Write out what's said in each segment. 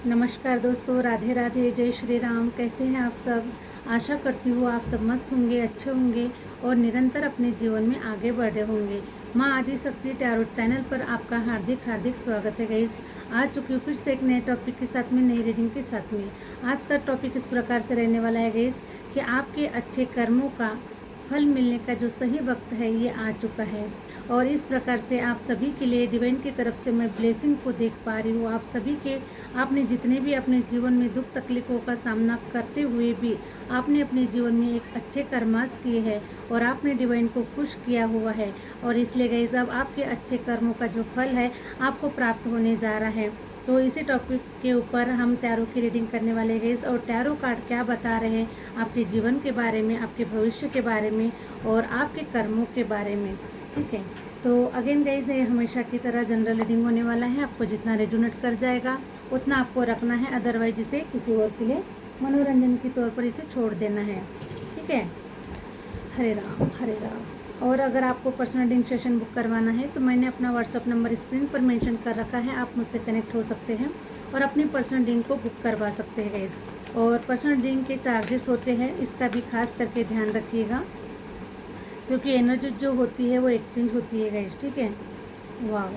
नमस्कार दोस्तों, राधे राधे, जय श्री राम। कैसे हैं आप सब? आशा करती हूँ आप सब मस्त होंगे, अच्छे होंगे और निरंतर अपने जीवन में आगे बढ़ रहे होंगे। माँ आदि शक्ति टैरोट चैनल पर आपका हार्दिक हार्दिक स्वागत है गाइस। आ चुकी हूँ फिर से एक नए टॉपिक के साथ में, नई रीडिंग के साथ में। आज का टॉपिक इस प्रकार से रहने वाला है गाइस कि आपके अच्छे कर्मों का फल मिलने का जो सही वक्त है ये आ चुका है। और इस प्रकार से आप सभी के लिए डिवाइन की तरफ से मैं ब्लेसिंग को देख पा रही हूँ। आप सभी के, आपने जितने भी अपने जीवन में दुख तकलीफ़ों का सामना करते हुए भी आपने अपने जीवन में एक अच्छे कर्मास किए हैं और आपने डिवाइन को खुश किया हुआ है। और इसलिए गाइस अब आपके अच्छे कर्मों का जो फल है आपको प्राप्त होने जा रहा है। तो इसी टॉपिक के ऊपर हम टैरो की रीडिंग करने वाले हैं और टैरो कार्ड क्या बता रहे हैं आपके जीवन के बारे में, आपके भविष्य के बारे में और आपके कर्मों के बारे में। ठीक है, तो अगेन गाइज ये हमेशा की तरह जनरल रीडिंग होने वाला है। आपको जितना रेजोनेट कर जाएगा उतना आपको रखना है, अदरवाइज इसे किसी और के लिए मनोरंजन के तौर पर इसे छोड़ देना है। ठीक है, हरे राम हरे राम। और अगर आपको पर्सनल रीडिंग सेशन बुक करवाना है तो मैंने अपना व्हाट्सअप नंबर स्क्रीन पर मेंशन कर रखा है, आप मुझसे कनेक्ट हो सकते हैं और अपनी पर्सनल रीडिंग को बुक करवा सकते हैं गाइज। और पर्सनल रीडिंग के चार्जेस होते हैं, इसका भी खास करके ध्यान रखिएगा क्योंकि एनर्जी जो होती है वो एक्सचेंज होती है गाइस। ठीक है, वाह।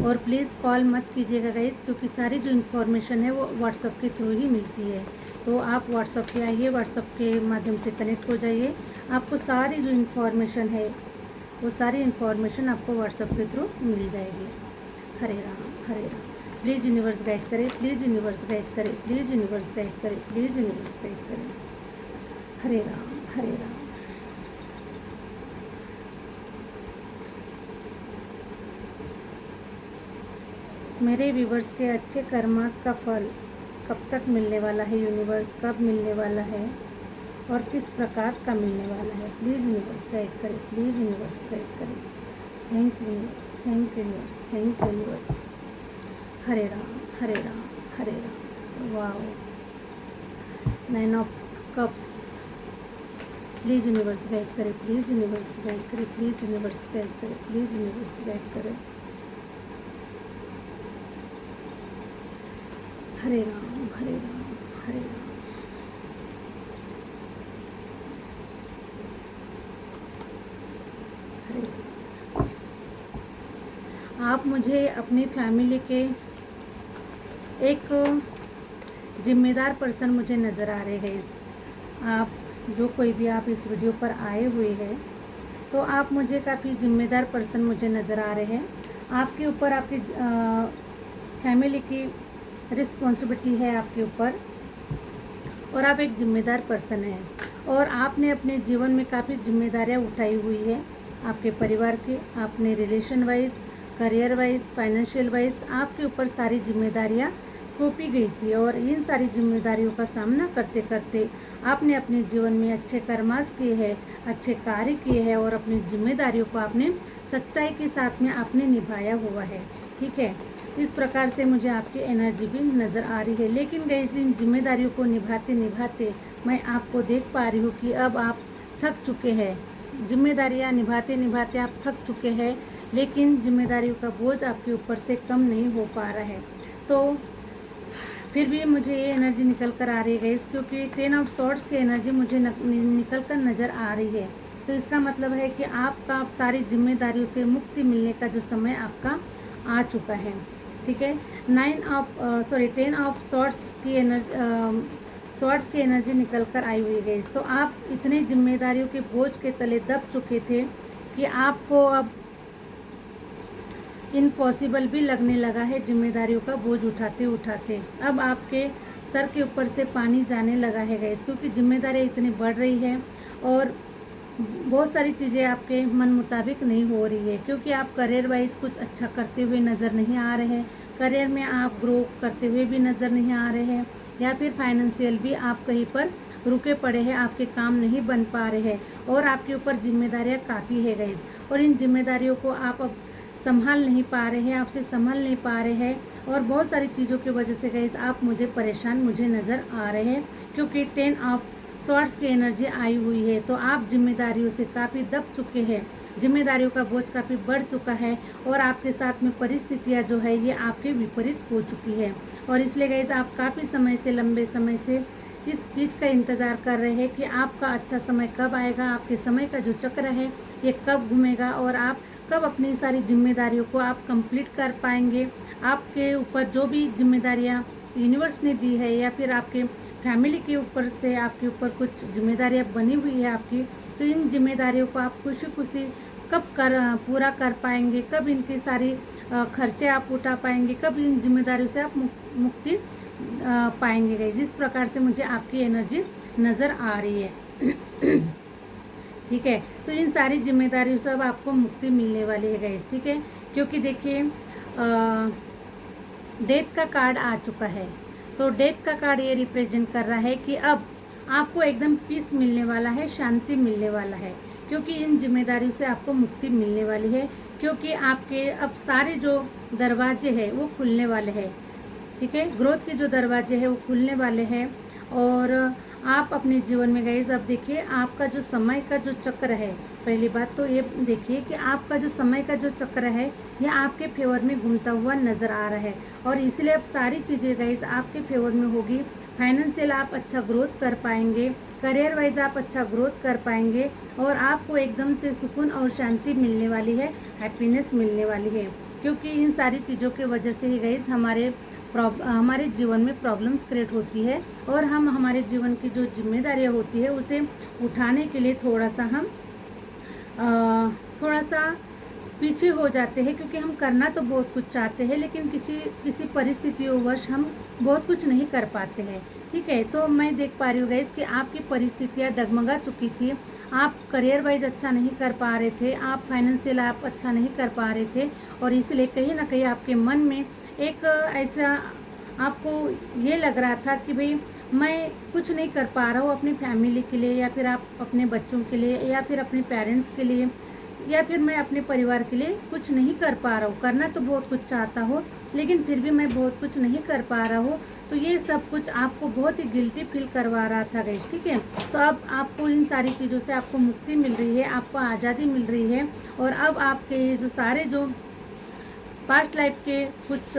और प्लीज़ कॉल मत कीजिएगा गाइस क्योंकि सारी जो इन्फॉर्मेशन है वो व्हाट्सअप के थ्रू ही मिलती है। तो आप व्हाट्सअप पे आइए, व्हाट्सअप के माध्यम से कनेक्ट हो जाइए। आपको सारी जो इन्फॉर्मेशन है वो सारी इन्फॉर्मेशन आपको व्हाट्सअप के थ्रू मिल जाएगी। हरे राम हरे राम। प्लीज़ यूनिवर्स गाइड करें, प्लीज़ यूनिवर्स गाइड करें, प्लीज़ यूनिवर्स गाइड करें, प्लीज़ यूनिवर्स गाइड करें। हरे राम हरे राम। मेरे व्यूवर्स के अच्छे कर्मास का फल कब तक मिलने वाला है यूनिवर्स, कब मिलने वाला है और किस प्रकार का मिलने वाला है? प्लीज़ यूनिवर्स गाइड करें, प्लीज़ यूनिवर्स गाइड करें। Thank you universe, thank you universe, thank you universe. Hare Ram Hare Ram Hare Ram. Wow, 9 of cups. Please universe guide करें, प्लीज़ यूनिवर्स गाइड करें, प्लीज़ यूनिवर्स गाइड करें, प्लीज़ यूनिवर्स गाइड करें। हरे राम हरे राम हरे राम। हरे राम। आप मुझे अपनी family के एक जिम्मेदार पर्सन मुझे नज़र आ रहे हैं। आप जो कोई भी आप इस वीडियो पर आए हुए हैं तो आप मुझे काफ़ी जिम्मेदार पर्सन मुझे नज़र आ रहे हैं। आपके ऊपर आपकी फैमिली की रिस्पॉन्सिबिलिटी है आपके ऊपर और आप एक जिम्मेदार पर्सन हैं और आपने अपने जीवन में काफ़ी जिम्मेदारियां उठाई हुई है। आपके परिवार के, आपने relation wise, career wise, financial wise आपके ऊपर सारी जिम्मेदारियां थोपी गई थी और इन सारी जिम्मेदारियों का सामना करते करते आपने अपने जीवन में अच्छे कर्मास किए हैं, अच्छे कार्य किए हैं और अपनी जिम्मेदारियों को आपने सच्चाई के साथ में आपने निभाया हुआ है। ठीक है, इस प्रकार से मुझे आपकी एनर्जी भी नज़र आ रही है। लेकिन गाइस इन जिम्मेदारियों को निभाते निभाते मैं आपको देख पा रही हूँ कि अब आप थक चुके हैं। जिम्मेदारियाँ निभाते निभाते आप थक चुके हैं, लेकिन जिम्मेदारियों का बोझ आपके ऊपर से कम नहीं हो पा रहा है। तो फिर भी मुझे ये एनर्जी निकल कर आ रही है गाइस, क्योंकि 10 ऑफ सॉर्ड्स की एनर्जी मुझे निकल कर नज़र आ रही है। तो इसका मतलब है कि आपका सारी जिम्मेदारियों से मुक्ति मिलने का जो समय आपका आ चुका है। ठीक है, 10 ऑफ सॉर्ड्स की एनर्जी निकल कर आई हुई है। तो आप इतने जिम्मेदारियों के बोझ के तले दब चुके थे कि आपको अब इम्पॉसिबल भी लगने लगा है जिम्मेदारियों का बोझ उठाते उठाते। अब आपके सर के ऊपर से पानी जाने लगा है गाइस, क्योंकि जिम्मेदारियाँ इतनी बढ़ रही है और बहुत सारी चीज़ें आपके मन मुताबिक नहीं हो रही है, क्योंकि आप करियर वाइज कुछ अच्छा करते हुए नज़र नहीं आ रहे हैं, करियर में आप ग्रो करते हुए भी नज़र नहीं आ रहे हैं, या फिर फाइनेंशियल भी आप कहीं पर रुके पड़े हैं, आपके काम नहीं बन पा रहे हैं और आपके ऊपर जिम्मेदारियाँ काफ़ी है गाइस। और इन जिम्मेदारियों को आप अब संभाल नहीं पा रहे हैं, आपसे संभल नहीं पा रहे हैं और बहुत सारी चीज़ों की वजह से गाइस आप मुझे परेशान मुझे नज़र आ रहे हैं, क्योंकि 10 ऑफ सॉर्ड्स की एनर्जी आई हुई है। तो आप जिम्मेदारियों से काफ़ी दब चुके हैं जिम्मेदारियों का बोझ काफ़ी बढ़ चुका है और आपके साथ में परिस्थितियाँ जो है ये आपके विपरीत हो चुकी है। और इसलिए गाइज आप काफ़ी समय से, लंबे समय से इस चीज़ का इंतज़ार कर रहे हैं कि आपका अच्छा समय कब आएगा, आपके समय का जो चक्र है ये कब घूमेगा और आप कब अपनी सारी जिम्मेदारियों को आप कंप्लीट कर पाएंगे। आपके ऊपर जो भी जिम्मेदारियाँ यूनिवर्स ने दी है या फिर आपके फैमिली के ऊपर से आपके ऊपर कुछ जिम्मेदारियाँ बनी हुई है आपकी, तो इन जिम्मेदारियों को आप खुशी खुशी कब पूरा कर पाएंगे, कब इनकी सारी खर्चे आप उठा पाएंगे, कब इन जिम्मेदारियों से आप मुक्ति पाएंगे गाइस। जिस प्रकार से मुझे आपकी एनर्जी नज़र आ रही है ठीक है, तो इन सारी जिम्मेदारियों से अब आपको मुक्ति मिलने वाली है गाइस। ठीक है, क्योंकि देखिए डेथ का कार्ड आ चुका है, तो डेथ का कार्ड ये रिप्रेजेंट कर रहा है कि अब आपको एकदम पीस मिलने वाला है, शांति मिलने वाला है, क्योंकि इन जिम्मेदारियों से आपको मुक्ति मिलने वाली है, क्योंकि आपके अब सारे जो दरवाजे हैं वो खुलने वाले हैं। ठीक है, ग्रोथ के जो दरवाजे हैं वो खुलने वाले हैं और आप अपने जीवन में गाइस अब देखिए आपका जो समय का जो चक्र है, पहली बात तो ये देखिए कि आपका जो समय का जो चक्र है ये आपके फेवर में घूमता हुआ नज़र आ रहा है और इसलिए अब सारी चीज़ें गाइस आपके फेवर में होगी। फाइनेंशियल आप अच्छा ग्रोथ कर पाएंगे, करियर वाइज आप अच्छा ग्रोथ कर पाएंगे और आपको एकदम से सुकून और शांति मिलने वाली है, हैप्पीनेस मिलने वाली है, क्योंकि इन सारी चीज़ों की वजह से ही गाइस हमारे जीवन में प्रॉब्लम्स क्रिएट होती है और हम हमारे जीवन की जो जिम्मेदारियाँ होती है उसे उठाने के लिए थोड़ा सा पीछे हो जाते हैं, क्योंकि हम करना तो बहुत कुछ चाहते हैं लेकिन किसी परिस्थितियोंवश हम बहुत कुछ नहीं कर पाते हैं। ठीक है, तो मैं देख पा रही हूँ गाइस कि आपकी परिस्थितियाँ डगमगा चुकी थी, आप करियर वाइज अच्छा नहीं कर पा रहे थे, आप फाइनेंशियल आप अच्छा नहीं कर पा रहे थे और इसलिए कहीं ना कहीं आपके मन में एक ऐसा आपको ये लग रहा था कि भाई मैं कुछ नहीं कर पा रहा हूँ अपनी फैमिली के लिए या फिर आप अपने बच्चों के लिए या फिर अपने पेरेंट्स के लिए या फिर मैं अपने परिवार के लिए कुछ नहीं कर पा रहा हूँ। करना तो बहुत कुछ चाहता हूँ लेकिन फिर भी मैं बहुत कुछ नहीं कर पा रहा हूँ, तो ये सब कुछ आपको बहुत ही गिल्टी फील करवा रहा था गाइस। ठीक है, तो अब आपको इन सारी चीज़ों से आपको मुक्ति मिल रही है, आपको आज़ादी मिल रही है और अब आपके जो सारे जो पास्ट लाइफ के कुछ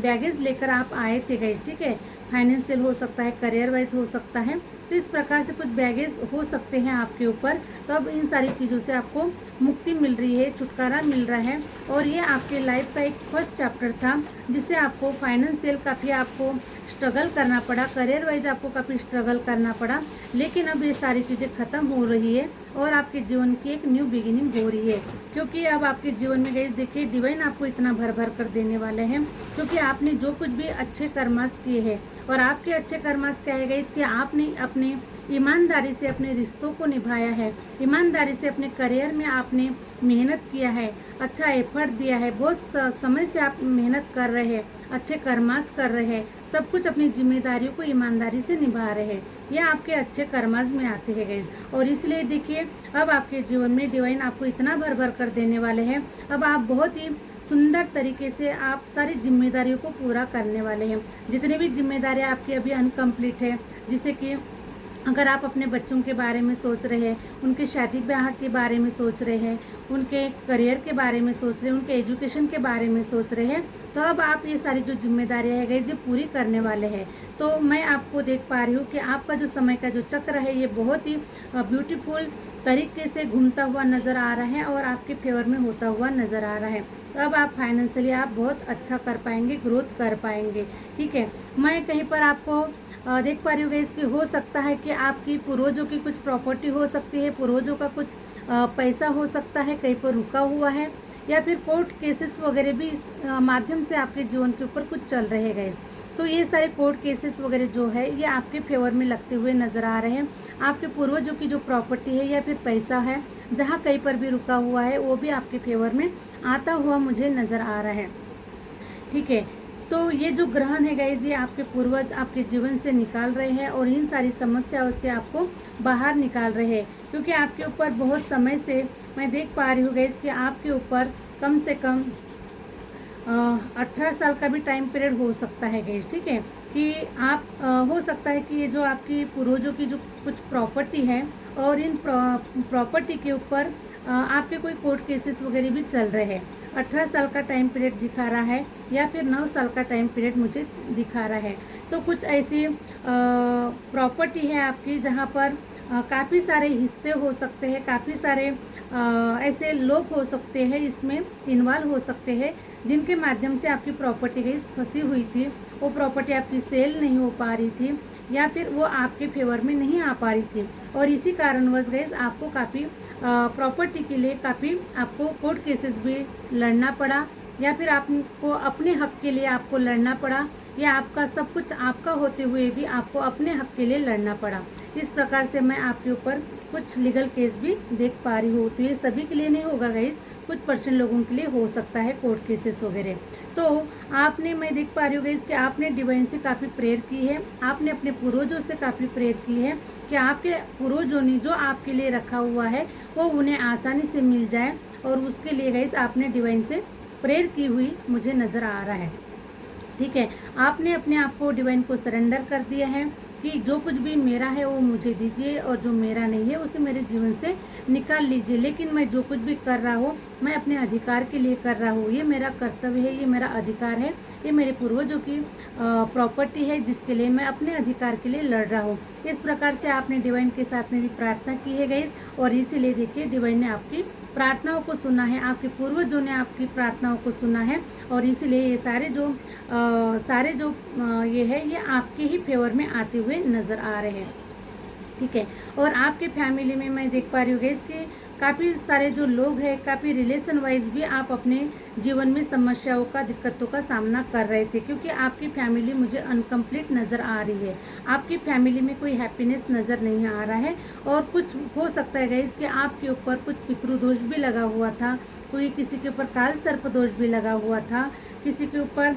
बैगेज लेकर आप आए थे गाइस। ठीक है, फाइनेंशियल हो सकता है, करियर वाइज हो सकता है, तो इस प्रकार से कुछ बैगेज हो सकते हैं आपके ऊपर। तो अब इन सारी चीज़ों से आपको मुक्ति मिल रही है, छुटकारा मिल रहा है और ये आपके लाइफ का एक फर्स्ट चैप्टर था जिससे आपको फाइनेंशियल काफ़ी आपको स्ट्रगल करना पड़ा, करियर वाइज आपको काफ़ी स्ट्रगल करना पड़ा, लेकिन अब ये सारी चीज़ें ख़त्म हो रही है और आपके जीवन की एक न्यू बिगिनिंग हो रही है, क्योंकि अब आपके जीवन में गाइस देखिए डिवाइन आपको इतना भर भर कर देने वाले हैं, क्योंकि आपने जो कुछ भी अच्छे कर्मास किए हैं और आपके अच्छे कर्मास क्या है गाइस कि आपने अपने ईमानदारी से अपने रिश्तों को निभाया है, ईमानदारी से अपने करियर में आपने मेहनत किया है, अच्छा एफर्ट दिया है, बहुत समय से आप मेहनत कर रहे हैं, अच्छे कर्मास कर रहे हैं, सब कुछ अपनी जिम्मेदारियों को ईमानदारी से निभा रहे हैं, यह आपके अच्छे कर्मास में आते हैं गाइस। और इसलिए देखिए अब आपके जीवन में डिवाइन आपको इतना भर भर कर देने वाले हैं, अब आप बहुत ही सुंदर तरीके से आप सारी जिम्मेदारियों को पूरा करने वाले हैं। जितनी भी जिम्मेदारियां आपकी अभी अनकम्प्लीट है, जिसे कि अगर आप अपने बच्चों के बारे में सोच रहे हैं, उनके शादी ब्याह के बारे में सोच रहे हैं, उनके करियर के बारे में सोच रहे हैं, उनके एजुकेशन के बारे में सोच रहे हैं, तो अब आप ये सारी जो जिम्मेदारियां है जो पूरी करने वाले हैं। तो मैं आपको देख पा रही हूँ कि आपका जो समय का जो चक्र है ये बहुत ही ब्यूटीफुल तरीके से घूमता हुआ नज़र आ रहा है और आपके फेवर में होता हुआ नज़र आ रहा है। तो अब आप फाइनेंशियली आप बहुत अच्छा कर पाएंगे, ग्रोथ कर पाएंगे। ठीक है, मैं कहीं पर आपको देख पा रही हूँ गाइस कि हो सकता है कि आपकी पूर्वजों की कुछ प्रॉपर्टी हो सकती है, पूर्वजों का कुछ पैसा हो सकता है कहीं पर रुका हुआ है, या फिर कोर्ट केसेस वगैरह भी इस माध्यम से आपके जीवन के ऊपर कुछ चल रहे हैं गाइस। तो ये सारे कोर्ट केसेस वगैरह जो है ये आपके फेवर में लगते हुए नज़र आ रहे हैं। आपके पूर्वजों की जो प्रॉपर्टी है या फिर पैसा है जहाँ कहीं पर भी रुका हुआ है वो भी आपके फेवर में आता हुआ मुझे नज़र आ रहा है। ठीक है, तो ये जो ग्रहण है गाइस ये आपके पूर्वज आपके जीवन से निकाल रहे हैं और इन सारी समस्याओं से आपको बाहर निकाल रहे हैं, क्योंकि आपके ऊपर बहुत समय से मैं देख पा रही हूँ गाइस कि आपके ऊपर कम से कम 18 साल का भी टाइम पीरियड हो सकता है गाइस। ठीक है, कि आप हो सकता है कि ये जो आपकी पूर्वजों की जो कुछ प्रॉपर्टी है और इन प्रॉपर्टी के ऊपर आपके कोई कोर्ट केसेस वगैरह भी चल रहे हैं। 18 साल का टाइम पीरियड दिखा रहा है या फिर 9 साल का टाइम पीरियड मुझे दिखा रहा है। तो कुछ ऐसी प्रॉपर्टी है आपकी जहाँ पर काफ़ी सारे हिस्से हो सकते हैं, काफ़ी सारे ऐसे लोग हो सकते हैं, इसमें इन्वॉल्व हो सकते हैं जिनके माध्यम से आपकी प्रॉपर्टी गई फंसी हुई थी। वो प्रॉपर्टी आपकी सेल नहीं हो पा रही थी या फिर वो आपके फेवर में नहीं आ पा रही थी, और इसी कारणवश गई आपको काफ़ी प्रॉपर्टी के लिए काफ़ी आपको कोर्ट केसेस भी लड़ना पड़ा, या फिर आपको अपने हक के लिए आपको लड़ना पड़ा, या आपका सब कुछ आपका होते हुए भी आपको अपने हक के लिए लड़ना पड़ा। इस प्रकार से मैं आपके ऊपर कुछ लीगल केस भी देख पा रही हूँ। तो ये सभी के लिए नहीं होगा गाइस, कुछ परसेंट लोगों के लिए हो सकता है कोर्ट केसेस वगैरह। तो आपने, मैं देख पा रही हूँ गाइस कि आपने डिवाइन से काफ़ी प्रेयर की है, आपने अपने पूर्वजों से काफ़ी प्रेयर की है कि आपके पूर्वजों ने जो आपके लिए रखा हुआ है वो उन्हें आसानी से मिल जाए, और उसके लिए गाइस आपने डिवाइन से प्रेयर की हुई मुझे नज़र आ रहा है। ठीक है, आपने अपने आप को डिवाइन को सरेंडर कर दिया है कि जो कुछ भी मेरा है वो मुझे दीजिए, और जो मेरा नहीं है उसे मेरे जीवन से निकाल लीजिए, लेकिन मैं जो कुछ भी कर रहा हूँ मैं अपने अधिकार के लिए कर रहा हूँ। ये मेरा कर्तव्य है, ये मेरा अधिकार है, ये मेरे पूर्वजों की प्रॉपर्टी है जिसके लिए मैं अपने अधिकार के लिए लड़ रहा हूँ। इस प्रकार से आपने डिवाइन के साथ में भी प्रार्थना की है गाइस, और इसीलिए देखिए डिवाइन ने आपकी प्रार्थनाओं को सुना है, आपके पूर्वजों ने आपकी प्रार्थनाओं को सुना है, और इसीलिए ये सारे जो ये है ये आपके ही फेवर में आते हुए नज़र आ रहे हैं। ठीक है, और आपके फैमिली में मैं देख पा रही हूँ गाइस कि काफ़ी सारे जो लोग हैं, काफ़ी रिलेशन वाइज भी आप अपने जीवन में समस्याओं का, दिक्कतों का सामना कर रहे थे, क्योंकि आपकी फैमिली मुझे अनकम्प्लीट नज़र आ रही है। आपकी फैमिली में कोई हैप्पीनेस नज़र नहीं आ रहा है, और कुछ हो सकता है गाइस कि आपके ऊपर कुछ पितृदोष भी लगा हुआ था, कोई किसी के ऊपर काल सर्प दोष भी लगा हुआ था, किसी के ऊपर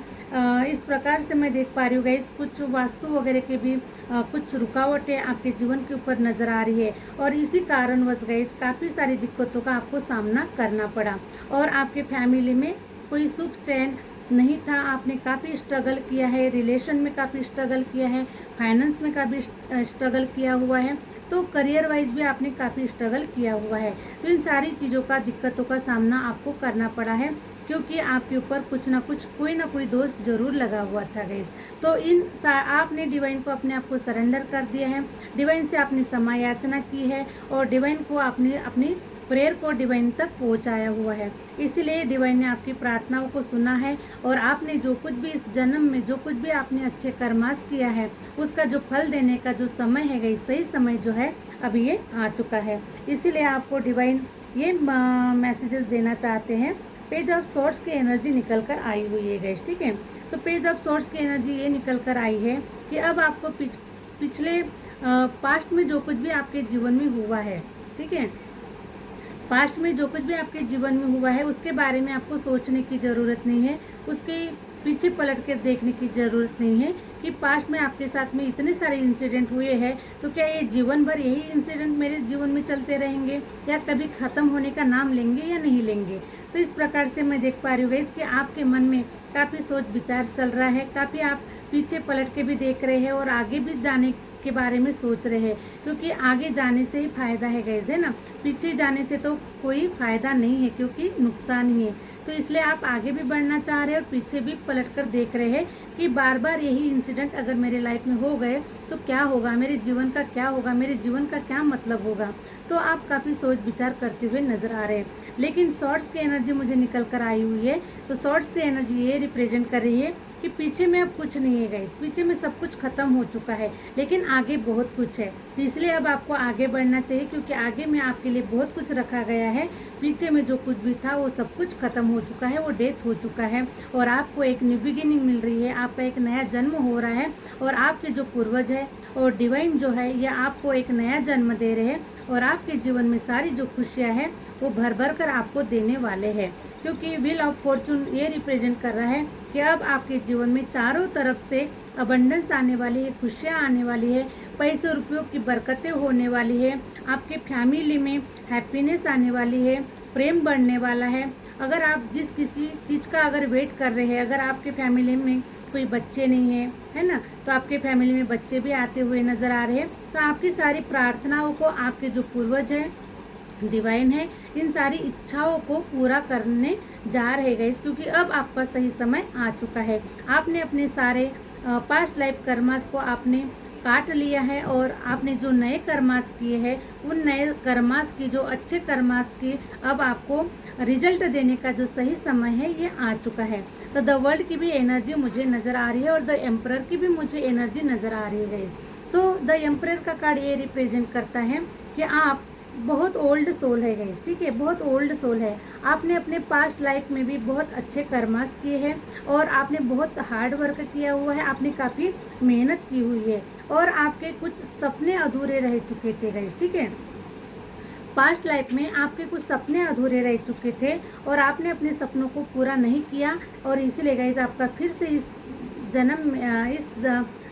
इस प्रकार से मैं देख पा रही हूँ गाइस कुछ वास्तु वगैरह के भी कुछ रुकावटें आपके जीवन के ऊपर नज़र आ रही है, और इसी कारणवश गाइस काफ़ी सारी दिक्कतों का आपको सामना करना पड़ा, और आपके फैमिली में कोई सुख चैन नहीं था। आपने काफ़ी स्ट्रगल किया है, रिलेशन में काफ़ी स्ट्रगल किया है, फाइनेंस में काफ़ी स्ट्रगल किया हुआ है, तो करियर वाइज भी आपने काफ़ी स्ट्रगल किया हुआ है। तो इन सारी चीज़ों का, दिक्कतों का सामना आपको करना पड़ा है, क्योंकि आपके ऊपर कुछ ना कुछ, कोई ना कोई दोष जरूर लगा हुआ था गाइस। तो आपने डिवाइन को अपने आप को सरेंडर कर दिया है, डिवाइन से आपने क्षमा याचना की है, और डिवाइन को आपने अपनी प्रेयर को डिवाइन तक पहुंचाया हुआ है। इसीलिए डिवाइन ने आपकी प्रार्थनाओं को सुना है, और आपने जो कुछ भी इस जन्म में, जो कुछ भी आपने अच्छे कर्मास किया है, उसका जो फल देने का जो समय है गाइस, सही समय जो है अभी ये आ चुका है। इसीलिए आपको डिवाइन ये मैसेजेस देना चाहते हैं। पेज ऑफ सोर्स की एनर्जी निकल कर आई हुई है गाइस। ठीक है, तो पेज ऑफ सोर्स की एनर्जी ये निकल कर आई है कि अब आपको पिछले पास्ट में जो कुछ भी आपके जीवन में हुआ है, ठीक है, पास्ट में जो कुछ भी आपके जीवन में हुआ है उसके बारे में आपको सोचने की ज़रूरत नहीं है, उसके पीछे पलट कर देखने की ज़रूरत नहीं है कि पास्ट में आपके साथ में इतने सारे इंसिडेंट हुए हैं, तो क्या ये जीवन भर यही इंसिडेंट मेरे जीवन में चलते रहेंगे, या कभी ख़त्म होने का नाम लेंगे या नहीं लेंगे। तो इस प्रकार से मैं देख पा रही हूँ गाइस कि आपके मन में काफ़ी सोच विचार चल रहा है, काफ़ी आप पीछे पलट के भी देख रहे हैं, और आगे भी जाने के बारे में सोच रहे हैं, क्योंकि आगे जाने से ही फायदा है गाइस, है ना। पीछे जाने से तो कोई फायदा नहीं है, क्योंकि नुकसान ही है। तो इसलिए आप आगे भी बढ़ना चाह रहे हैं, और पीछे भी पलट कर देख रहे हैं कि बार बार यही इंसिडेंट अगर मेरे लाइफ में हो गए तो क्या होगा, मेरे जीवन का क्या होगा, मेरे जीवन का क्या मतलब होगा। तो आप काफ़ी सोच विचार करते हुए नजर आ रहे हैं। लेकिन शॉर्ट्स की एनर्जी मुझे निकल कर आई हुई है, तो शॉर्ट्स की एनर्जी ये रिप्रेजेंट कर रही है कि पीछे में अब कुछ नहीं है गाइस, पीछे में सब कुछ खत्म हो चुका है, लेकिन आगे बहुत कुछ है। तो इसलिए अब आपको आगे बढ़ना चाहिए, क्योंकि आगे में आपके लिए बहुत कुछ रखा गया है। पीछे में जो कुछ भी था वो सब कुछ खत्म हो चुका है, वो डेथ हो चुका है, और आपको एक न्यू बिगिनिंग मिल रही है, आपका एक नया जन्म हो रहा है, और आपके जो पूर्वज है और डिवाइन जो है ये आपको एक नया जन्म दे रहे हैं, और आपके जीवन में सारी जो खुशियाँ हैं वो भर भर कर आपको देने वाले हैं। क्योंकि व्हील ऑफ फॉर्चून ये रिप्रेजेंट कर रहा है कि अब आपके जीवन में चारों तरफ से अबंडेंस आने वाली है, खुशियाँ आने वाली है, पैसे रुपयों की बरकतें होने वाली है, आपके फैमिली में हैप्पीनेस आने वाली है, प्रेम बढ़ने वाला है। अगर आप जिस किसी चीज़ का अगर वेट कर रहे हैं, अगर आपके फैमिली में कोई बच्चे नहीं है ना, तो आपके फैमिली में बच्चे भी आते हुए नज़र आ रहे हैं। तो आपकी सारी प्रार्थनाओं को आपके जो पूर्वज हैं डिवाइन है इन सारी इच्छाओं को पूरा करने जा रहे गाइस, क्योंकि अब आपका सही समय आ चुका है। आपने अपने सारे पास्ट लाइफ कर्मास को आपने काट लिया है और आपने जो नए कर्मास किए हैं उन नए कर्मास की, जो अच्छे कर्मास की अब आपको रिजल्ट देने का जो सही समय है ये आ चुका है। तो द वर्ल्ड की भी एनर्जी मुझे नज़र आ रही है और द एम्परर की भी मुझे एनर्जी नज़र आ रही है गाइस। तो द एम्परर का कार्ड ये रिप्रेजेंट करता है कि आप बहुत ओल्ड सोल है गाइस, ठीक है, बहुत ओल्ड सोल है। आपने अपने पास्ट लाइफ में भी बहुत अच्छे कर्मास किए हैं और आपने बहुत हार्ड वर्क किया हुआ है, आपने काफ़ी मेहनत की हुई है और आपके कुछ सपने अधूरे रह चुके थे गाइस, ठीक है। पास्ट लाइफ में आपके कुछ सपने अधूरे रह चुके थे और आपने अपने सपनों को पूरा नहीं किया और इसीलिए गाइस आपका फिर से इस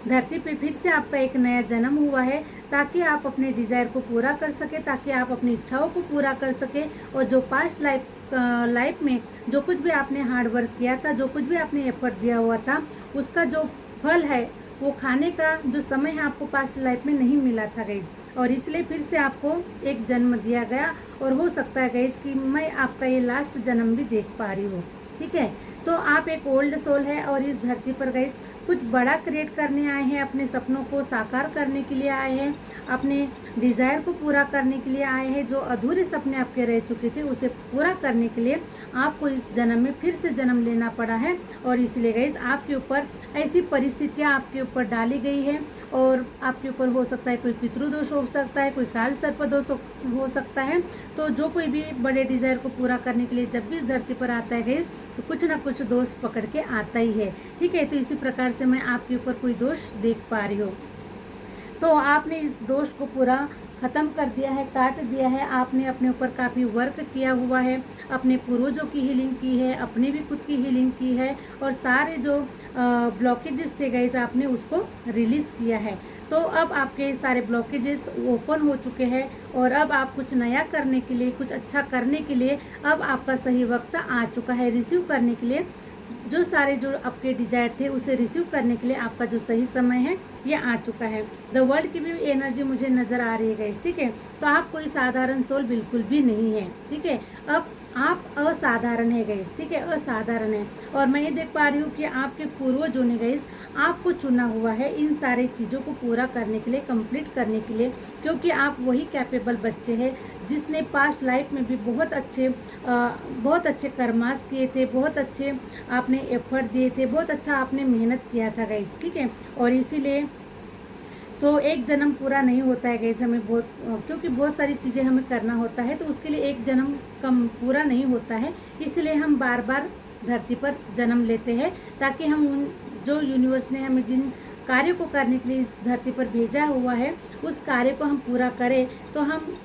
धरती पे फिर से आपका एक नया जन्म हुआ है, ताकि आप अपने डिज़ायर को पूरा कर सके, ताकि आप अपनी इच्छाओं को पूरा कर सके। और जो पास्ट लाइफ में जो कुछ भी आपने हार्ड वर्क किया था, जो कुछ भी आपने एफर्ट दिया हुआ था, उसका जो फल है वो खाने का जो समय है आपको पास्ट लाइफ में नहीं मिला था गाइस, और इसलिए फिर से आपको एक जन्म दिया गया। और हो सकता है गाइस कि मैं आपका ये लास्ट जन्म भी देख पा रही हूँ, ठीक है। तो आप एक ओल्ड सोल है और इस धरती पर गाइस कुछ बड़ा क्रिएट करने आए हैं, अपने सपनों को साकार करने के लिए आए हैं, अपने डिज़ायर को पूरा करने के लिए आए हैं। जो अधूरे सपने आपके रह चुके थे उसे पूरा करने के लिए आपको इस जन्म में फिर से जन्म लेना पड़ा है। और इसलिए गाइस आपके ऊपर ऐसी परिस्थितियाँ आपके ऊपर डाली गई है और आपके ऊपर हो सकता है कोई पितृदोष हो सकता है, कोई काल सर्प दोष हो सकता है। तो जो कोई भी बड़े डिज़ायर को पूरा करने के लिए जब भी इस धरती पर आता है गाइस, तो कुछ ना कुछ दोष पकड़ के आता ही है, ठीक है। तो इसी प्रकार से मैं आपके ऊपर कोई दोष देख पा रही हूँ, तो आपने इस दोष को पूरा ख़त्म कर दिया है, काट दिया है। आपने अपने ऊपर काफ़ी वर्क किया हुआ है, अपने पूर्वजों की हीलिंग की है, अपनी भी खुद की हीलिंग की है और सारे जो ब्लॉकेजेस थे गाइस आपने उसको रिलीज़ किया है। तो अब आपके सारे ब्लॉकेजेस ओपन हो चुके हैं और अब आप कुछ नया करने के लिए, कुछ अच्छा करने के लिए अब आपका सही वक्त आ चुका है। रिसीव करने के लिए जो सारे जो आपके डिजायर थे उसे रिसीव करने के लिए आपका जो सही समय है ये आ चुका है। द वर्ल्ड की भी एनर्जी मुझे नज़र आ रही है गाइस, ठीक है। तो आप कोई साधारण सोल बिल्कुल भी नहीं है, ठीक है। अब आप असाधारण है गाइस, ठीक है, असाधारण है। और मैं ये देख पा रही हूँ कि आपके पूर्वजों ने गाइस आपको चुना हुआ है इन सारे चीज़ों को पूरा करने के लिए, कंप्लीट करने के लिए, क्योंकि आप वही कैपेबल बच्चे हैं जिसने पास्ट लाइफ में भी बहुत अच्छे कर्मास किए थे, बहुत अच्छे आपने एफर्ट दिए थे, बहुत अच्छा आपने मेहनत किया था गाइस, ठीक है। और इसीलिए तो एक जन्म पूरा नहीं होता है गाइस, हमें क्योंकि बहुत सारी चीज़ें हमें करना होता है, तो उसके लिए एक जन्म कम पूरा नहीं होता है। इसलिए हम बार बार धरती पर जन्म लेते हैं, ताकि हम जो यूनिवर्स ने हमें जिन कार्य को करने के लिए इस धरती पर भेजा हुआ है उस कार्य को हम पूरा करें। तो हम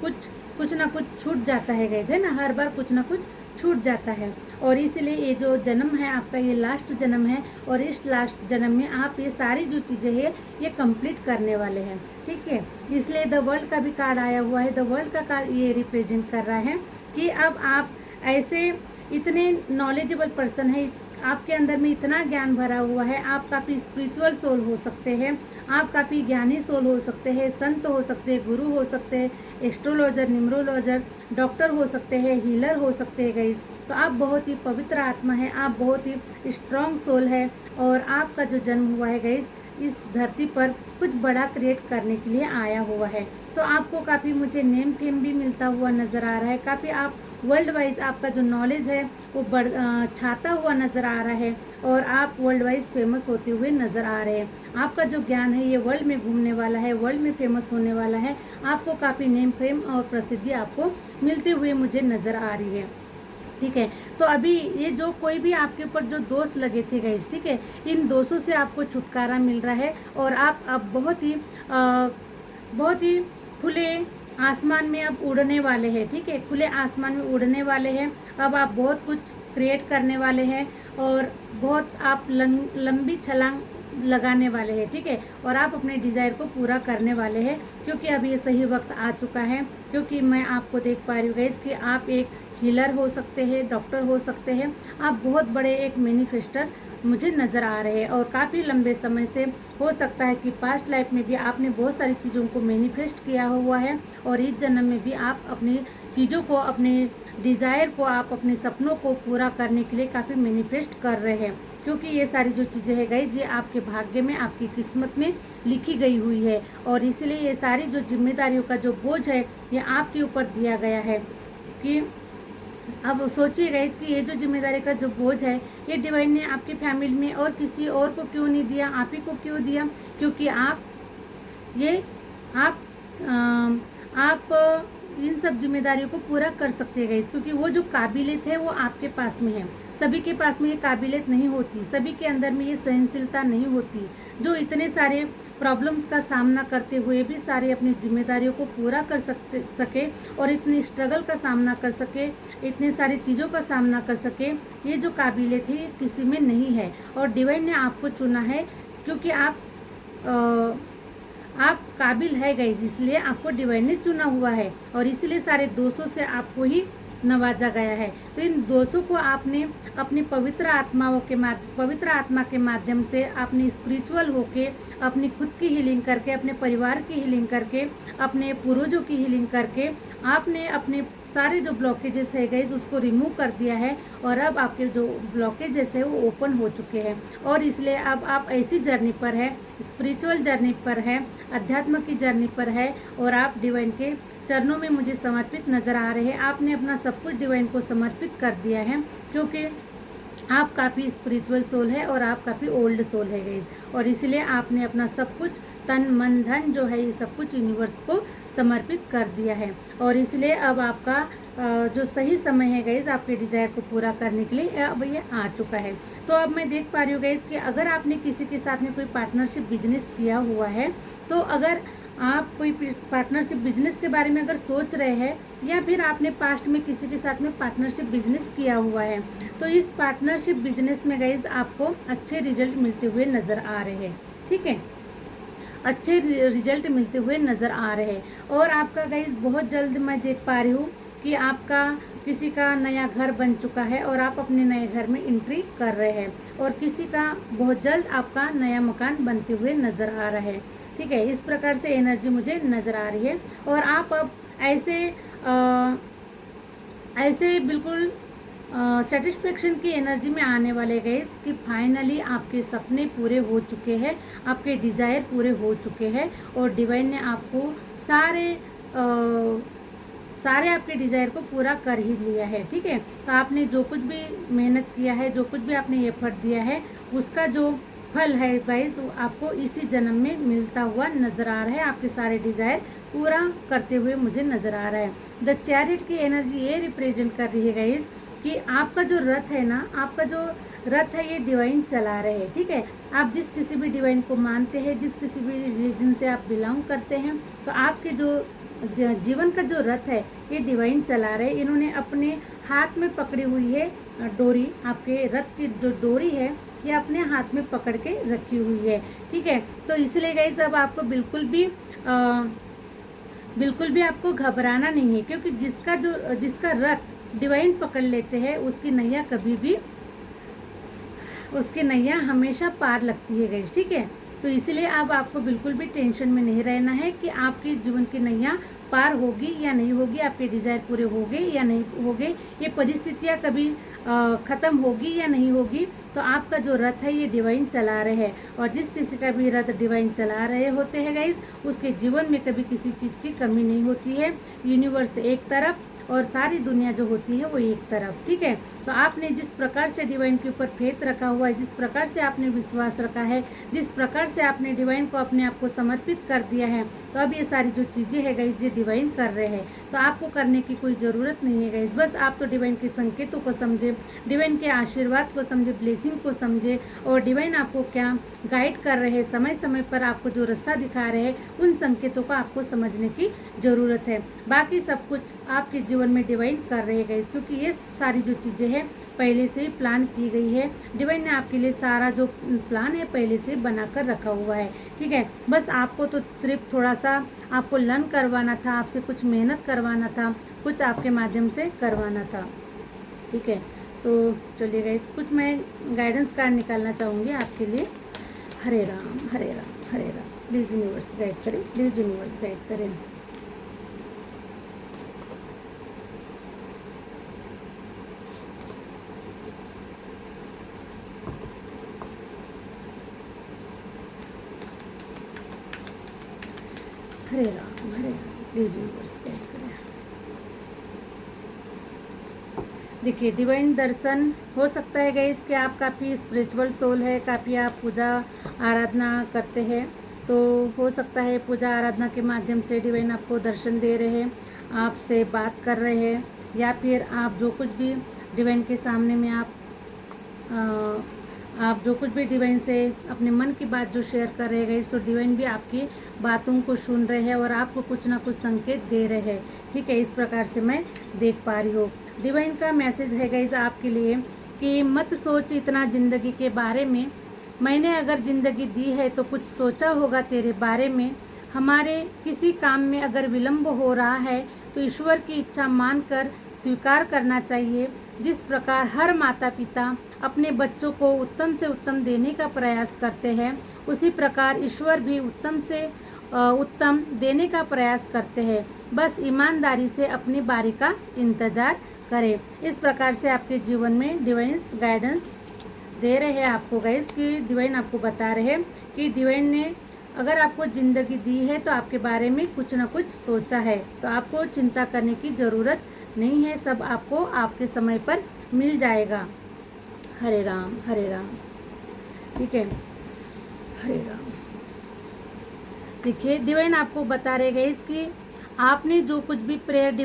कुछ ना कुछ छूट जाता है गाइस, है ना, हर बार कुछ ना कुछ छूट जाता है। और इसलिए ये जो जन्म है आपका, ये लास्ट जन्म है और इस लास्ट जन्म में आप ये सारी जो चीज़ें हैं ये कंप्लीट करने वाले हैं, ठीक है। इसलिए द वर्ल्ड का भी कार्ड आया हुआ है। द वर्ल्ड का कार्ड ये रिप्रेजेंट कर रहा है कि अब आप ऐसे इतने नॉलेजेबल पर्सन है, आपके अंदर में इतना ज्ञान भरा हुआ है, आप काफ़ी स्पिरिचुअल सोल हो सकते हैं, आप काफ़ी ज्ञानी सोल हो सकते हैं, संत हो सकते हैं, गुरु हो सकते हैं, एस्ट्रोलॉजर, न्यूमरोलॉजर, डॉक्टर हो सकते हैं, हीलर हो सकते हैं गाइस। तो आप बहुत ही पवित्र आत्मा है, आप बहुत ही स्ट्रॉन्ग सोल है और आपका जो जन्म हुआ है गाइस इस धरती पर कुछ बड़ा क्रिएट करने के लिए आया हुआ है। तो आपको काफ़ी मुझे नेम फेम भी मिलता हुआ नज़र आ रहा है, काफ़ी आप वर्ल्ड वाइज आपका जो नॉलेज है वो छाता हुआ नज़र आ रहा है और आप वर्ल्ड वाइज फेमस होते हुए नज़र आ रहे हैं। आपका जो ज्ञान है ये वर्ल्ड में घूमने वाला है, वर्ल्ड में फेमस होने वाला है। आपको काफ़ी नेम फेम और प्रसिद्धि आपको मिलते हुए मुझे नज़र आ रही है, ठीक है। तो अभी ये जो कोई भी आपके ऊपर जो दोष लगे थे गाइस, ठीक है, इन दोषों से आपको छुटकारा मिल रहा है और आप अब बहुत ही खुले आसमान में अब उड़ने वाले हैं, ठीक है, खुले आसमान में उड़ने वाले हैं। अब आप बहुत कुछ क्रिएट करने वाले हैं और बहुत आप लंबी छलांग लगाने वाले हैं, ठीक है। और आप अपने डिज़ायर को पूरा करने वाले हैं, क्योंकि अब ये सही वक्त आ चुका है। क्योंकि मैं आपको देख पा रही हूँ गाइस कि आप एक हीलर हो सकते हैं, डॉक्टर हो सकते हैं, आप बहुत बड़े एक मैनिफेस्टर मुझे नज़र आ रहे हैं। और काफ़ी लंबे समय से हो सकता है कि पास्ट लाइफ में भी आपने बहुत सारी चीज़ों को मैनिफेस्ट किया हुआ है और इस जन्म में भी आप अपनी चीज़ों को, अपने डिज़ायर को, आप अपने सपनों को पूरा करने के लिए काफ़ी मैनिफेस्ट कर रहे हैं, क्योंकि ये सारी जो चीज़ें है गाइस, ये आपके भाग्य में, आपकी किस्मत में लिखी गई हुई है। और इसलिए ये सारी जो जिम्मेदारियों का जो बोझ है ये आपके ऊपर दिया गया है कि अब सोचिए गाइस कि ये जो जिम्मेदारी का जो बोझ है ये डिवाइन ने आपकी फैमिली में और किसी और को क्यों नहीं दिया, आप ही को क्यों दिया? क्योंकि आप ये आप आप इन सब जिम्मेदारियों को पूरा कर सकते हैं गाइस, क्योंकि वो जो काबिलियत है वो आपके पास में है। सभी के पास में ये काबिलियत नहीं होती, सभी के अंदर में ये सहनशीलता नहीं होती, जो इतने सारे प्रॉब्लम्स का सामना करते हुए भी सारे अपनी जिम्मेदारियों को पूरा कर सके और इतनी स्ट्रगल का सामना कर सके, इतने सारी चीज़ों का सामना कर सके, ये जो काबिलियत है ये किसी में नहीं है। और डिवाइन ने आपको चुना है क्योंकि आप काबिल है गए, इसलिए आपको डिवाइन ने चुना हुआ है और इसलिए सारे दोषों से आपको ही नवाजा गया है। तो इन दोषों को आपने अपनी पवित्र आत्मा के माध्यम से अपनी स्पिरिचुअल होके, अपनी खुद की हीलिंग करके, अपने परिवार की हीलिंग करके, अपने पूर्वजों की हीलिंग करके आपने अपने सारे जो ब्लॉकेजेस है गाइस उसको रिमूव कर दिया है और अब आपके जो ब्लॉकेजेस है वो ओपन हो चुके हैं। और इसलिए अब आप ऐसी जर्नी पर है, स्पिरिचुअल जर्नी पर है, अध्यात्म की जर्नी पर है और आप डिवाइन के चरणों में मुझे समर्पित नज़र आ रहे हैं। आपने अपना सब कुछ डिवाइन को समर्पित कर दिया है, क्योंकि आप काफ़ी स्पिरिचुअल सोल है और आप काफ़ी ओल्ड सोल है गाइस, और इसलिए आपने अपना सब कुछ तन मन धन जो है ये सब कुछ यूनिवर्स को समर्पित कर दिया है। और इसलिए अब आपका जो सही समय है गाइस आपके डिजायर को पूरा करने के लिए अब ये आ चुका है। तो अब मैं देख पा रही हूँ गाइस कि अगर आपने किसी के साथ में कोई पार्टनरशिप बिजनेस किया हुआ है, तो अगर आप कोई पार्टनरशिप बिजनेस के बारे में अगर सोच रहे हैं या फिर आपने पास्ट में किसी के साथ में पार्टनरशिप बिजनेस किया हुआ है, तो इस पार्टनरशिप बिजनेस में गाइज आपको अच्छे रिजल्ट मिलते हुए नज़र आ रहे हैं। ठीक है, अच्छे रिजल्ट मिलते हुए नज़र आ रहे हैं। और आपका गाइज बहुत जल्द मैं देख पा रही हूँ कि आपका किसी का नया घर बन चुका है और आप अपने नए घर में एंट्री कर रहे हैं, और किसी का बहुत जल्द आपका नया मकान बनते हुए नज़र आ रहा है। ठीक है, इस प्रकार से एनर्जी मुझे नज़र आ रही है। और आप अब ऐसे बिल्कुल सेटिस्फेक्शन की एनर्जी में आने वाले गाइस कि फाइनली आपके सपने पूरे हो चुके हैं, आपके डिज़ायर पूरे हो चुके हैं और डिवाइन ने आपको सारे आपके डिज़ायर को पूरा कर ही लिया है। ठीक है, तो आपने जो कुछ भी मेहनत किया है, जो कुछ भी आपने एफर्ट दिया है, उसका जो फल है गाइस आपको इसी जन्म में मिलता हुआ नज़र आ रहा है। आपके सारे डिज़ायर पूरा करते हुए मुझे नज़र आ रहा है। द चैरिट की एनर्जी ये रिप्रेजेंट कर रही है गाइस कि आपका जो रथ है ना, आपका जो रथ है ये डिवाइन चला रहे हैं। ठीक है, आप जिस किसी भी डिवाइन को मानते हैं, जिस किसी भी रिलीजन से आप बिलोंग करते हैं, तो आपके जो जीवन का जो रथ है ये डिवाइन चला रहे हैं। इन्होंने अपने हाथ में पकड़ी हुई है डोरी, आपके रथ की जो डोरी है ये अपने हाथ में पकड़ के रखी हुई है। ठीक है, तो इसलिए गाइस अब आपको बिल्कुल भी आपको घबराना नहीं है, क्योंकि जिसका रथ डिवाइन पकड़ लेते हैं उसकी नैया हमेशा पार लगती है गाइस। ठीक है, तो इसलिए अब आपको बिल्कुल भी टेंशन में नहीं रहना है कि आपके जीवन की नैया पार होगी या नहीं होगी, आपके डिज़ायर पूरे होंगे या नहीं होंगे, ये परिस्थितियाँ कभी ख़त्म होगी या नहीं होगी। तो आपका जो रथ है ये डिवाइन चला रहे हैं, और जिस किसी का भी रथ डिवाइन चला रहे होते हैं गाइस उसके जीवन में कभी किसी चीज़ की कमी नहीं होती है। यूनिवर्स एक तरफ और सारी दुनिया जो होती है वो एक तरफ। ठीक है, तो आपने जिस प्रकार से डिवाइन के ऊपर फेथ रखा हुआ है, जिस प्रकार से आपने विश्वास रखा है, जिस प्रकार से आपने डिवाइन को अपने आप को समर्पित कर दिया है, तो अब ये सारी जो चीज़ें हैं गाइस ये डिवाइन कर रहे हैं। तो आपको करने की कोई ज़रूरत नहीं है गाइस, बस आप तो डिवाइन के संकेतों को समझे, डिवाइन के आशीर्वाद को समझे, ब्लेसिंग को समझे, और डिवाइन आपको क्या गाइड कर रहे हैं, समय समय पर आपको जो रास्ता दिखा रहे हैं, उन संकेतों को आपको समझने की ज़रूरत है। बाकी सब कुछ आपके जीवन में डिवाइन कर रहे हैं गाइस, क्योंकि ये सारी जो चीज़ें हैं पहले से ही प्लान की गई है। डिवाइन ने आपके लिए सारा जो प्लान है पहले से बनाकर रखा हुआ है। ठीक है, बस आपको तो सिर्फ थोड़ा सा आपको लर्न करवाना था, आपसे कुछ मेहनत करवाना था, कुछ आपके माध्यम से करवाना था। ठीक है, तो चलिए गाइस, कुछ मैं गाइडेंस कार्ड निकालना चाहूँगी आपके लिए। हरे राम हरे राम हरे राम। प्लीज़ यूनिवर्स गाइड करें, प्लीज़ यूनिवर्स गाइड करें। हरे राम प्लीज यूनिवर्स गाइड करें। देखिए, डिवाइन दर्शन हो सकता है गाइस कि आप काफ़ी स्पिरिचुअल सोल है, काफ़ी आप पूजा आराधना करते हैं, तो हो सकता है पूजा आराधना के माध्यम से डिवाइन आपको दर्शन दे रहे हैं, आपसे बात कर रहे हैं, या फिर आप जो कुछ भी डिवाइन के सामने में आप जो कुछ भी डिवाइन से अपने मन की बात जो शेयर कर रहे हैं, तो डिवाइन भी आपकी बातों को सुन रहे हैं और आपको कुछ ना कुछ संकेत दे रहे हैं। ठीक है, इस प्रकार से मैं देख पा रही हूँ। डिवाइन का मैसेज है गाइस आपके लिए कि मत सोच इतना ज़िंदगी के बारे में, मैंने अगर ज़िंदगी दी है तो कुछ सोचा होगा तेरे बारे में। हमारे किसी काम में अगर विलम्ब हो रहा है तो ईश्वर की इच्छा मानकर स्वीकार करना चाहिए। जिस प्रकार हर माता पिता अपने बच्चों को उत्तम से उत्तम देने का प्रयास करते हैं, उसी प्रकार ईश्वर भी उत्तम से उत्तम देने का प्रयास करते हैं। बस ईमानदारी से अपनी बारी का इंतज़ार करें। इस प्रकार से आपके जीवन में डिवाइन्स गाइडेंस दे रहे हैं आपको गाइस, कि डिवाइन आपको बता रहे हैं कि डिवाइन ने अगर आपको ज़िंदगी दी है तो आपके बारे में कुछ ना कुछ सोचा है, तो आपको चिंता करने की ज़रूरत नहीं है, सब आपको आपके समय पर मिल जाएगा। हरे राम हरे राम। ठीक है, हरे राम। देखिए, डिवाइन आपको बता रहे गए इसकी आपने जो कुछ भी प्रेयर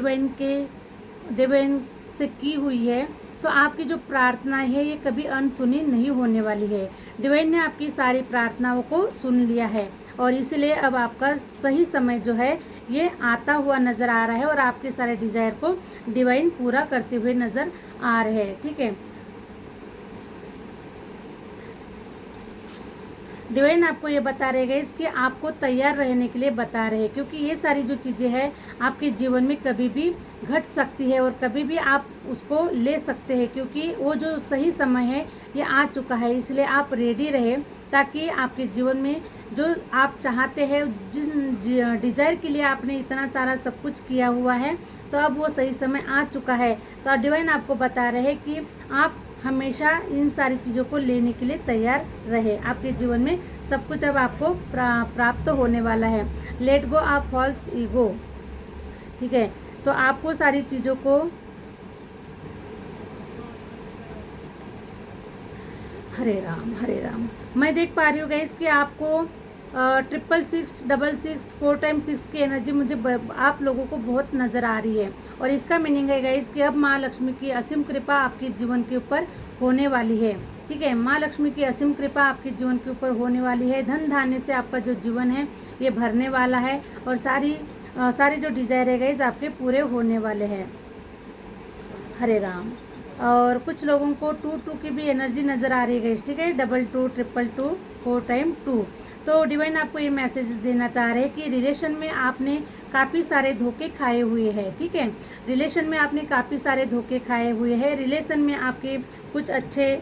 डिवाइन से की हुई है, तो आपकी जो प्रार्थना है ये कभी अनसुनी नहीं होने वाली है। डिवाइन ने आपकी सारी प्रार्थनाओं को सुन लिया है और इसलिए अब आपका सही समय जो है ये आता हुआ नज़र आ रहा है और आपके सारे डिज़ायर को डिवाइन पूरा करते हुए नज़र आ रहे हैं। ठीक है, डिवाइन आपको ये बता रहे हैं कि आपको तैयार रहने के लिए बता रहे हैं, क्योंकि ये सारी जो चीज़ें हैं आपके जीवन में कभी भी घट सकती है और कभी भी आप उसको ले सकते हैं, क्योंकि वो जो सही समय है ये आ चुका है। इसलिए आप रेडी रहे ताकि आपके जीवन में जो आप चाहते हैं, जिस डिज़ायर के लिए आपने इतना सारा सब कुछ किया हुआ है, तो अब वो सही समय आ चुका है। तो डिवाइन आपको बता रहे हैं कि आप हमेशा इन सारी चीज़ों को लेने के लिए तैयार रहे। आपके जीवन में सब कुछ अब आपको प्राप्त होने वाला है। Let go of false ego. ठीक है, तो आपको सारी चीज़ों को हरे राम। मैं देख पा रही हूँ गाइस कि आपको 666 4 टाइम 6 की एनर्जी मुझे आप लोगों को बहुत नज़र आ रही है। और इसका मीनिंग है गाइस कि अब माँ लक्ष्मी की असीम कृपा आपके जीवन के ऊपर होने वाली है। ठीक है, माँ लक्ष्मी की असीम कृपा आपके जीवन के ऊपर होने वाली है। धन धान्य से आपका जो जीवन है ये भरने वाला है और सारी जो डिजायर है गाइस आपके पूरे होने वाले हैं। हरे राम। और कुछ लोगों को 2 की भी एनर्जी नज़र आ रही है गाइस। ठीक है, 22 222 4 टाइम 2। तो डिवाइन आपको ये मैसेज देना चाह रहे हैं कि रिलेशन में आपने काफ़ी सारे धोखे खाए हुए हैं। ठीक है, रिलेशन में आपने काफ़ी सारे धोखे खाए हुए हैं। रिलेशन में आपके कुछ अच्छे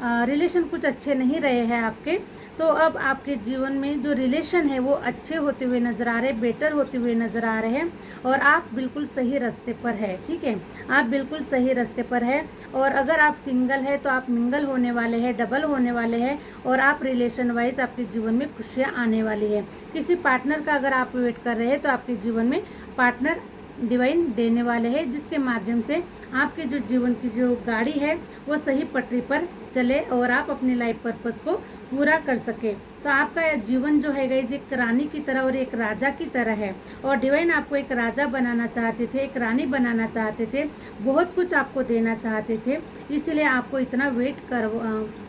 रिलेशन कुछ अच्छे नहीं रहे हैं आपके, तो अब आपके जीवन में जो रिलेशन है वो अच्छे होते हुए नज़र आ रहे हैं, बेटर होते हुए नज़र आ रहे हैं और आप बिल्कुल सही रास्ते पर है। ठीक है, आप बिल्कुल सही रास्ते पर है। और अगर आप सिंगल है तो आप मिंगल होने वाले हैं, डबल होने वाले हैं और आप रिलेशन वाइज आपके जीवन में खुशियाँ आने वाली है। किसी पार्टनर का अगर आप वेट कर रहे हैं तो आपके जीवन में पार्टनर डिवाइन देने वाले हैं, जिसके माध्यम से आपके जो जीवन की जो गाड़ी है वो सही पटरी पर चले और आप अपने लाइफ पर्पस को पूरा कर सके। तो आपका जीवन जो है गाइस एक रानी की तरह और एक राजा की तरह है और डिवाइन आपको एक राजा बनाना चाहते थे, एक रानी बनाना चाहते थे, बहुत कुछ आपको देना चाहते थे, इसलिए आपको इतना वेट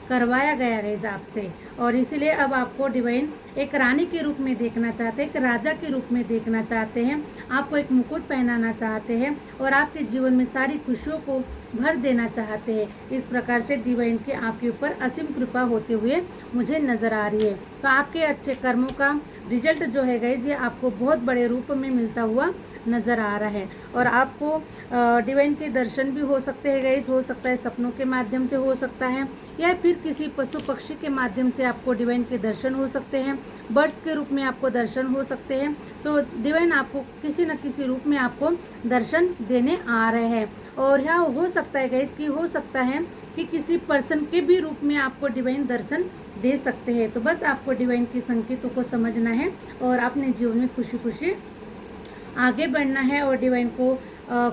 करवाया गया गाइस आपसे। और इसीलिए अब आपको डिवाइन एक रानी के रूप में देखना चाहते हैं, एक राजा के रूप में देखना चाहते हैं, आपको एक मुकुट पहनाना चाहते हैं और आपके जीवन में सारी खुशियों को भर देना चाहते हैं। इस प्रकार से डिवाइन की आपके ऊपर असीम कृपा होते हुए मुझे नज़र आ रही है। तो आपके अच्छे कर्मों का रिजल्ट जो है गाइज ये आपको बहुत बड़े रूप में मिलता हुआ नज़र आ रहा है। और आपको डिवाइन के दर्शन भी हो सकते हैं गाइज, हो सकता है सपनों के माध्यम से हो सकता है, या फिर किसी पशु पक्षी के माध्यम से आपको डिवाइन के दर्शन हो सकते हैं, बर्ड्स के रूप में आपको दर्शन हो सकते हैं। तो डिवाइन आपको किसी न किसी रूप में आपको दर्शन देने आ रहे हैं। और यहाँ हो सकता है गाइज कि हो सकता है कि किसी पर्सन के भी रूप में आपको डिवाइन दर्शन दे सकते हैं। तो बस आपको डिवाइन के संकेतों को समझना है और अपने जीवन में खुशी खुशी आगे बढ़ना है और डिवाइन को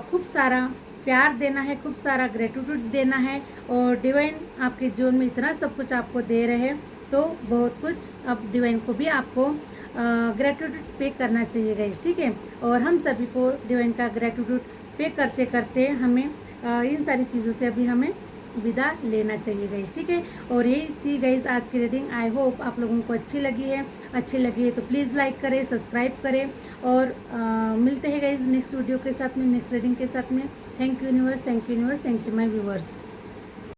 खूब सारा प्यार देना है, खूब सारा ग्रेटिट्यूड देना है। और डिवाइन आपके जीवन में इतना सब कुछ आपको दे रहे हैं तो बहुत कुछ अब डिवाइन को भी आपको ग्रेटिट्यूड पे करना चाहिए गाइस, ठीक है। और हम सभी को डिवाइन का ग्रेटिट्यूड पे करते करते हमें इन सारी चीज़ों से अभी हमें विदा लेना चाहिए गाइस, ठीक है। और यही थी गाइस आज की रीडिंग। आई होप आप लोगों को अच्छी लगी है तो प्लीज़ लाइक करें, सब्सक्राइब करें और मिलते हैं गाइस नेक्स्ट वीडियो के साथ में, नेक्स्ट रीडिंग के साथ में। Thank you universe, thank you universe, thank you my viewers.